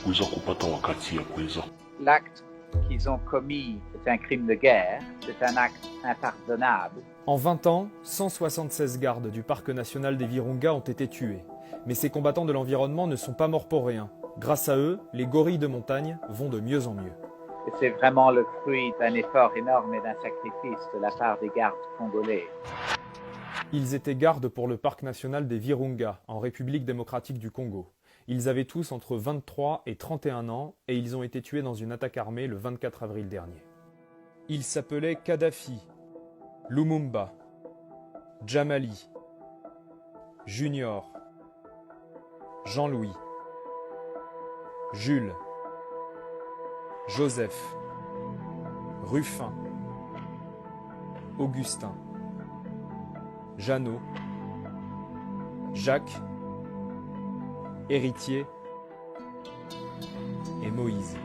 hatukuweza kupata wakati ya kuweza. L'acte qu'ils ont commis est un crime de guerre, c'est un acte impardonnable. En 20 ans, 176 gardes du parc national des Virunga ont été tués. Mais ces combattants de l'environnement ne sont pas morts pour rien. Grâce à eux, les gorilles de montagne vont de mieux en mieux. Et c'est vraiment le fruit d'un effort énorme et d'un sacrifice de la part des gardes congolais. Ils étaient gardes pour le parc national des Virunga, en République démocratique du Congo. Ils avaient tous entre 23 et 31 ans et ils ont été tués dans une attaque armée le 24 avril dernier. Ils s'appelaient Kadhafi, Lumumba, Djamali, Junior, Jean-Louis, Jules, Joseph, Ruffin, Augustin, Jeannot, Jacques, Héritier et Moïse.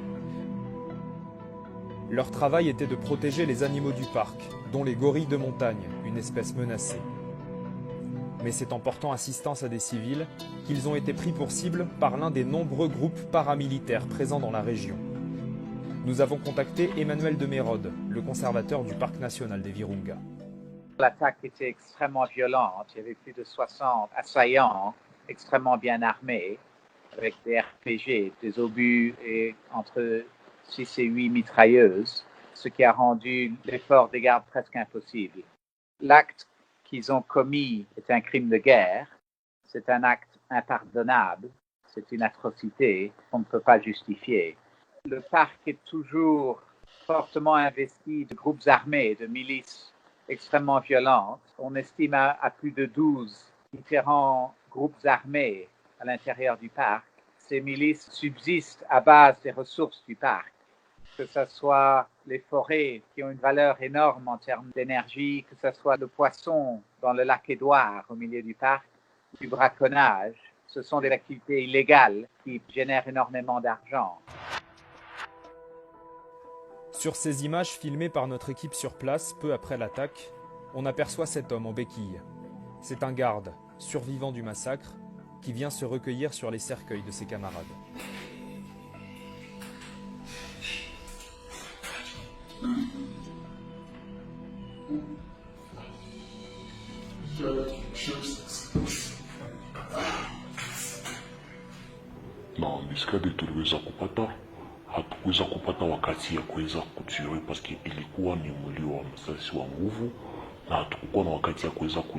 Leur travail était de protéger les animaux du parc, dont les gorilles de montagne, une espèce menacée. Mais c'est en portant assistance à des civils qu'ils ont été pris pour cible par l'un des nombreux groupes paramilitaires présents dans la région. Nous avons contacté Emmanuel de Mérode, le conservateur du parc national des Virunga. L'attaque était extrêmement violente, il y avait plus de 60 assaillants extrêmement bien armés, avec des RPG, des obus et entre 6 et 8 mitrailleuses, ce qui a rendu l'effort des gardes presque impossible. L'acte qu'ils ont commis est un crime de guerre, c'est un acte impardonnable, c'est une atrocité qu'on ne peut pas justifier. Le parc est toujours fortement investi de groupes armés, de milices extrêmement violentes. On estime à plus de 12 différents groupes armés à l'intérieur du parc. Ces milices subsistent à base des ressources du parc, que ce soit les forêts qui ont une valeur énorme en termes d'énergie, que ce soit le poisson dans le lac Édouard au milieu du parc, du braconnage. Ce sont des activités illégales qui génèrent énormément d'argent. Sur ces images filmées par notre équipe sur place peu après l'attaque, on aperçoit cet homme en béquille. C'est un garde, survivant du massacre, qui vient se recueillir sur les cercueils de ses camarades. Na miskadi tuliweza kupata, hatukuweza kupata wakati ya kuweza kujiwe paske ilikuwa ni mlio wa msasi wa nguvu na hatukukuwa na wakati ya kuweza kujiwe.